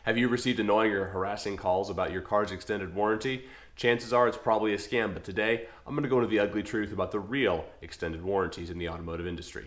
Have you received annoying or harassing calls about your car's extended warranty? Chances are it's probably a scam, but today I'm going to go into the ugly truth about the real extended warranties in the automotive industry.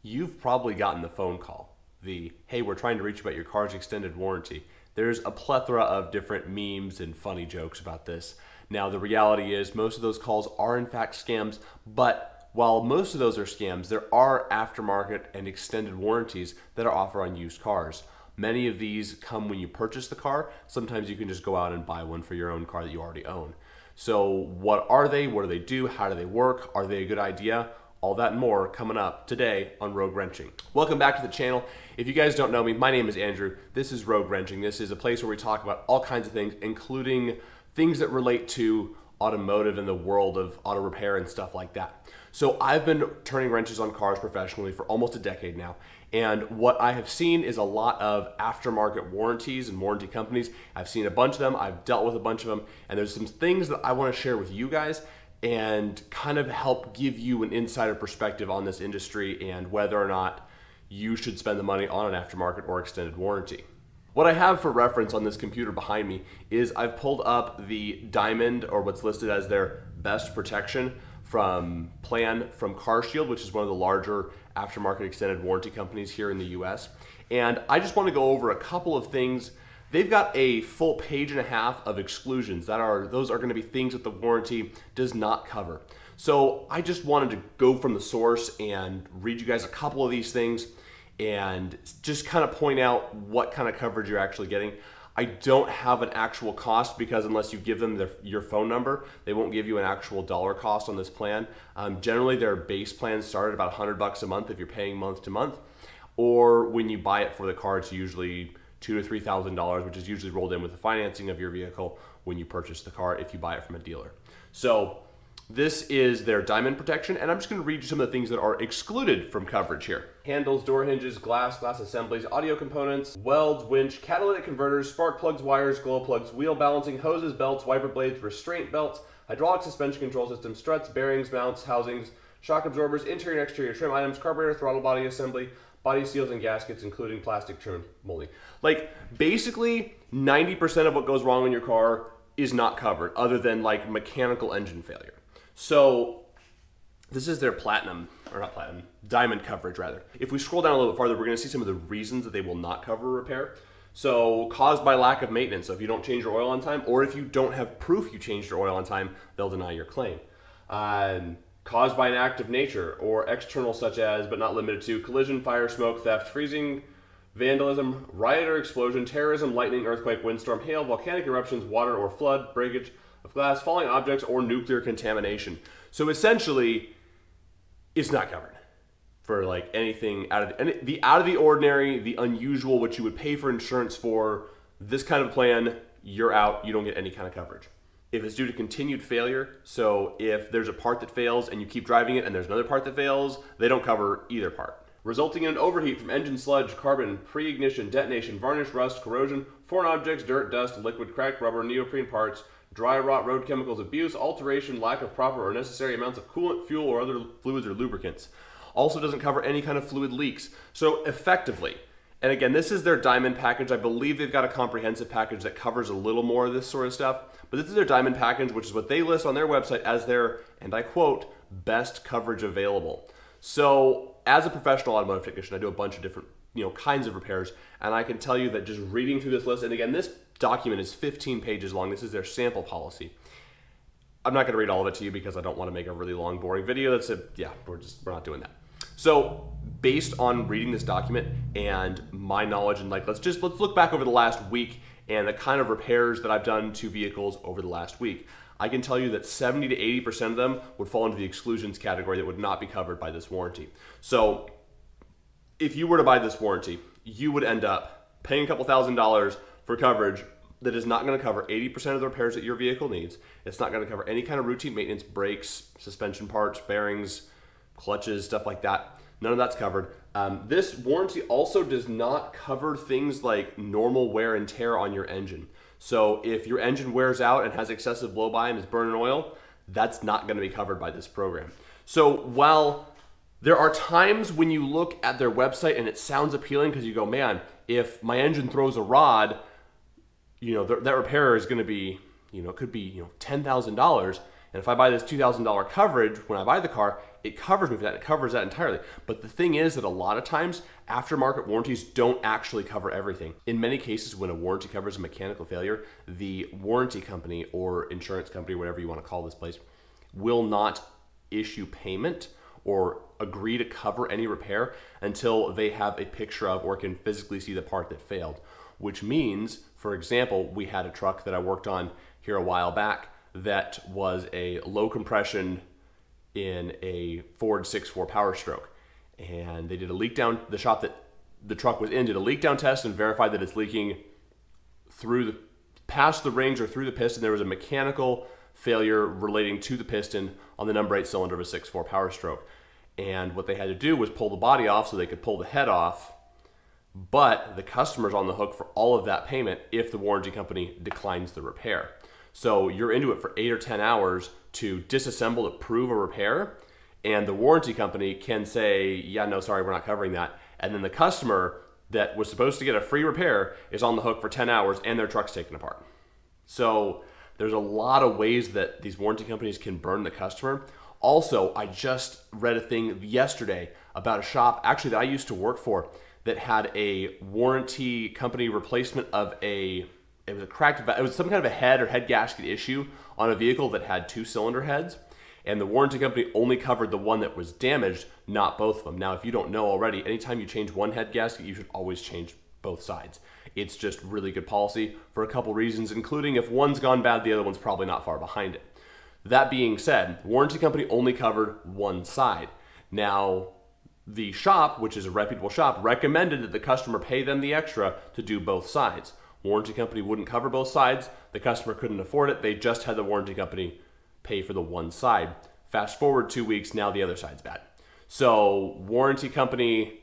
You've probably gotten the phone call, hey, we're trying to reach you about your car's extended warranty. There's a plethora of different memes and funny jokes about this. Now, the reality is most of those calls are in fact scams, but while most of those are scams, there are aftermarket and extended warranties that are offered on used cars. Many of these come when you purchase the car. Sometimes you can just go out and buy one for your own car that you already own. So what are they? What do they do? How do they work? Are they a good idea? All that and more coming up today on Rogue Wrenching. Welcome back to the channel. If you guys don't know me, my name is Andrew. This is Rogue Wrenching. This is a place where we talk about all kinds of things, including things that relate to automotive and the world of auto repair and stuff like that. So I've been turning wrenches on cars professionally for almost a decade now. And what I have seen is a lot of aftermarket warranties and warranty companies. I've seen a bunch of them. I've dealt with a bunch of them. And there's some things that I want to share with you guys and kind of help give you an insider perspective on this industry and whether or not you should spend the money on an aftermarket or extended warranty. What I have for reference on this computer behind me is I've pulled up the Diamond, or what's listed as their best protection plan from CarShield, which is one of the larger aftermarket extended warranty companies here in the US. And I just want to go over a couple of things. They've got a full page and a half of exclusions. Those are going to be things that the warranty does not cover. So I just wanted to go from the source and read you guys a couple of these things and just kind of point out what kind of coverage you're actually getting. I don't have an actual cost because unless you give them your phone number, they won't give you an actual dollar cost on this plan. Generally, their base plans start at about $100 a month if you're paying month to month, or when you buy it for the car, it's usually $2,000 to $3,000, which is usually rolled in with the financing of your vehicle when you purchase the car if you buy it from a dealer. So this is their Diamond protection, and I'm just going to read you some of the things that are excluded from coverage here. Handles, door hinges, glass assemblies, audio components, welds, winch, catalytic converters, spark plugs, wires, glow plugs, wheel balancing, hoses, belts, wiper blades, restraint belts, hydraulic suspension control system, struts, bearings, mounts, housings, shock absorbers, interior and exterior trim items, carburetor, throttle body assembly, body seals and gaskets, including plastic trim molding. Like, basically 90% of what goes wrong in your car is not covered other than like mechanical engine failure. So this is their Diamond coverage rather. If we scroll down a little bit farther, we're going to see some of the reasons that they will not cover repair. So caused by lack of maintenance. So if you don't change your oil on time, or if you don't have proof you changed your oil on time, they'll deny your claim. Caused by an act of nature or external, such as but not limited to collision, fire, smoke, theft, freezing, vandalism, riot or explosion, terrorism, lightning, earthquake, windstorm, hail, volcanic eruptions, water or flood, breakage of glass, falling objects, or nuclear contamination. So essentially, it's not covered for like anything out of the ordinary, the unusual, what you would pay for insurance for. This kind of plan, you're out. You don't get any kind of coverage. If it's due to continued failure, so if there's a part that fails and you keep driving it and there's another part that fails, they don't cover either part. Resulting in an overheat from engine sludge, carbon, pre-ignition, detonation, varnish, rust, corrosion, foreign objects, dirt, dust, liquid, cracked rubber, neoprene parts, dry rot, road chemicals, abuse, alteration, lack of proper or necessary amounts of coolant, fuel, or other fluids or lubricants. Also doesn't cover any kind of fluid leaks. So effectively, and again, this is their Diamond package. I believe they've got a comprehensive package that covers a little more of this sort of stuff. But this is their Diamond package, which is what they list on their website as their, and I quote, best coverage available. So as a professional automotive technician, I do a bunch of different kinds of repairs. And I can tell you that just reading through this list, and again, this document is 15 pages long. This is their sample policy. I'm not going to read all of it to you because I don't want to make a really long, boring video. We're not doing that. So based on reading this document and my knowledge, and let's look back over the last week and the kind of repairs that I've done to vehicles over the last week. I can tell you that 70 to 80% of them would fall into the exclusions category that would not be covered by this warranty. So if you were to buy this warranty, you would end up paying a couple $1,000s for coverage that is not going to cover 80% of the repairs that your vehicle needs. It's not going to cover any kind of routine maintenance, brakes, suspension parts, bearings, clutches, stuff like that. None of that's covered. This warranty also does not cover things like normal wear and tear on your engine. So if your engine wears out and has excessive blow-by and is burning oil, that's not going to be covered by this program. So while there are times when you look at their website and it sounds appealing because you go, man, if my engine throws a rod, that repair is going to be, it could be, $10,000. And if I buy this $2,000 coverage when I buy the car, it covers me for that. It covers that entirely. But the thing is that a lot of times aftermarket warranties don't actually cover everything. In many cases, when a warranty covers a mechanical failure, the warranty company or insurance company, whatever you want to call this place, will not issue payment or agree to cover any repair until they have a picture of or can physically see the part that failed. Which means, for example, we had a truck that I worked on here a while back that was a low compression in a Ford 6.4 Power Stroke. And they did a leak down, the shop that the truck was in did a leak down test and verified that it's leaking past the range or through the piston. There was a mechanical failure relating to the piston on the number 8 cylinder of a 6.4 Power Stroke. And what they had to do was pull the body off so they could pull the head off, but the customer's on the hook for all of that payment if the warranty company declines the repair. So you're into it for 8 or 10 hours to disassemble to prove a repair, and the warranty company can say, yeah, no, sorry, we're not covering that. And then the customer that was supposed to get a free repair is on the hook for 10 hours and their truck's taken apart. So there's a lot of ways that these warranty companies can burn the customer. Also, I just read a thing yesterday about a shop actually that I used to work for that had a warranty company replacement of it was some kind of a head or head gasket issue on a vehicle that had 2 cylinder heads. And the warranty company only covered the one that was damaged, not both of them. Now, if you don't know already, anytime you change one head gasket, you should always change both sides. It's just really good policy for a couple reasons, including if one's gone bad, the other one's probably not far behind it. That being said, warranty company only covered one side. Now, the shop, which is a reputable shop, recommended that the customer pay them the extra to do both sides. Warranty company wouldn't cover both sides. The customer couldn't afford it. They just had the warranty company pay for the one side. Fast forward 2 weeks, now the other side's bad. So warranty company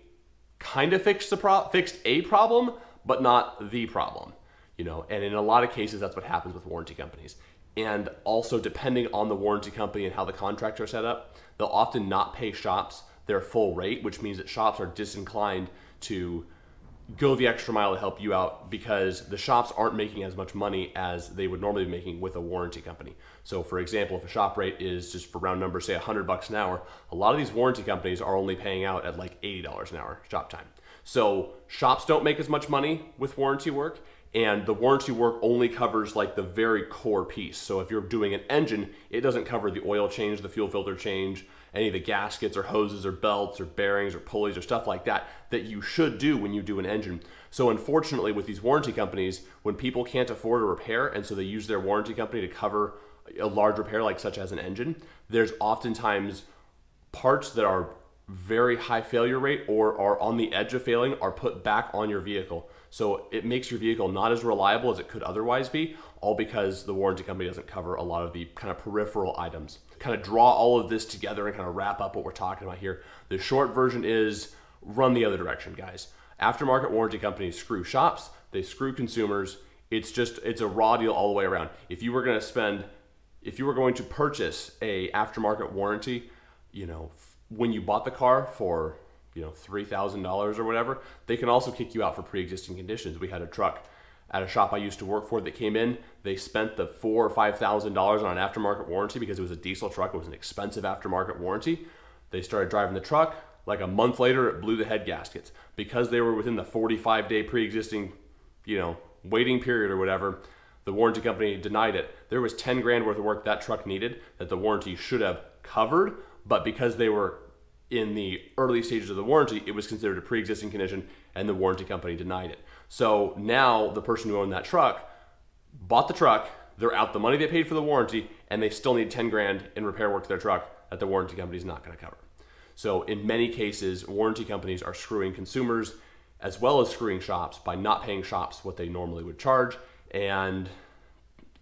kind of fixed a problem, but not the problem. And in a lot of cases, that's what happens with warranty companies. And also, depending on the warranty company and how the contracts are set up, they'll often not pay shops their full rate, which means that shops are disinclined to go the extra mile to help you out because the shops aren't making as much money as they would normally be making with a warranty company. So for example, if a shop rate is, just for round numbers, say $100 an hour, a lot of these warranty companies are only paying out at like $80 an hour shop time. So shops don't make as much money with warranty work, and the warranty work only covers like the very core piece. So if you're doing an engine, it doesn't cover the oil change, the fuel filter change, any of the gaskets or hoses or belts or bearings or pulleys or stuff like that you should do when you do an engine. So unfortunately with these warranty companies, when people can't afford a repair and so they use their warranty company to cover a large repair like such as an engine, there's oftentimes parts that are very high failure rate or are on the edge of failing are put back on your vehicle. So it makes your vehicle not as reliable as it could otherwise be, all because the warranty company doesn't cover a lot of the kind of peripheral items. Kind of draw all of this together and kind of wrap up what we're talking about here. The short version is run the other direction, guys. Aftermarket warranty companies screw shops, they screw consumers. It's a raw deal all the way around. If you were going to purchase a aftermarket warranty, when you bought the car for $3,000 or whatever, they can also kick you out for pre-existing conditions. We had a truck at a shop I used to work for that came in. They spent the $4,000 or $5,000 on an aftermarket warranty because it was a diesel truck. It was an expensive aftermarket warranty. They started driving the truck. Like a month later, it blew the head gaskets because they were within the 45-day pre-existing, waiting period or whatever. The warranty company denied it. There was 10 grand worth of work that truck needed that the warranty should have covered, but because they were in the early stages of the warranty, it was considered a pre-existing condition and the warranty company denied it. So now the person who owned that truck bought the truck, they're out the money they paid for the warranty, and they still need 10 grand in repair work to their truck that the warranty company is not going to cover. So in many cases, warranty companies are screwing consumers as well as screwing shops by not paying shops what they normally would charge, and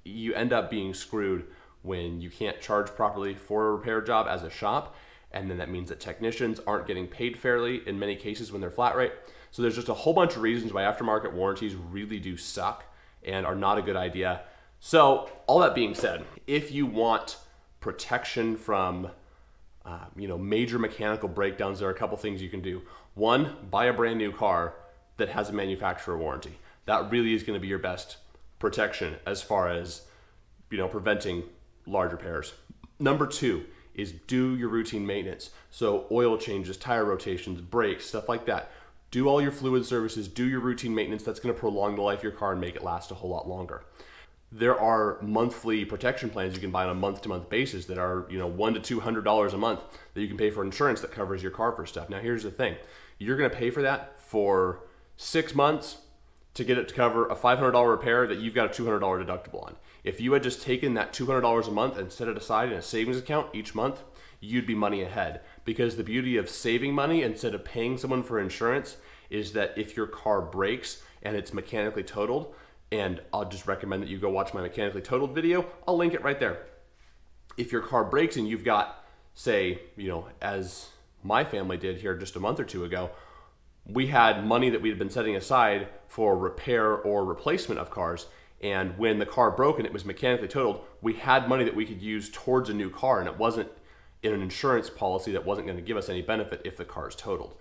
you end up being screwed when you can't charge properly for a repair job as a shop, and then that means that technicians aren't getting paid fairly in many cases when they're flat rate. So there's just a whole bunch of reasons why aftermarket warranties really do suck and are not a good idea. So all that being said, if you want protection from major mechanical breakdowns, there are a couple things you can do. One, buy a brand new car that has a manufacturer warranty. That really is going to be your best protection as far as preventing large repairs. Number two is do your routine maintenance. So oil changes, tire rotations, brakes, stuff like that. Do all your fluid services, do your routine maintenance. That's going to prolong the life of your car and make it last a whole lot longer. There are monthly protection plans you can buy on a month-to-month basis that are $100 to $200 a month that you can pay for insurance that covers your car for stuff. Now here's the thing. You're going to pay for that for 6 months to get it to cover a $500 repair that you've got a $200 deductible on. If you had just taken that $200 a month and set it aside in a savings account each month, you'd be money ahead. Because the beauty of saving money instead of paying someone for insurance is that if your car breaks and it's mechanically totaled, and I'll just recommend that you go watch my mechanically totaled video, I'll link it right there. If your car breaks and you've got, say, as my family did here just a month or two ago, we had money that we had been setting aside for repair or replacement of cars. And when the car broke and it was mechanically totaled, we had money that we could use towards a new car, and it wasn't in an insurance policy that wasn't going to give us any benefit if the car is totaled.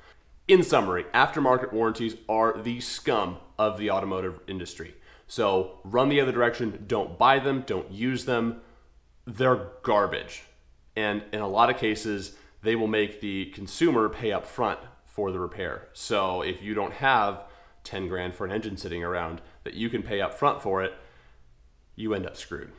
In summary, aftermarket warranties are the scum of the automotive industry. So run the other direction, don't buy them, don't use them. They're garbage. And in a lot of cases, they will make the consumer pay up front for the repair. So if you don't have 10 grand for an engine sitting around that you can pay up front for it, you end up screwed.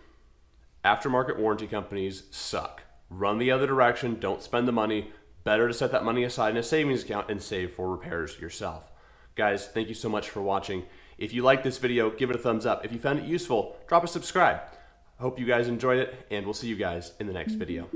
Aftermarket warranty companies suck. Run the other direction, don't spend the money. Better to set that money aside in a savings account and save for repairs yourself. Guys, thank you so much for watching. If you liked this video, give it a thumbs up. If you found it useful, drop a subscribe. I hope you guys enjoyed it, and we'll see you guys in the next video.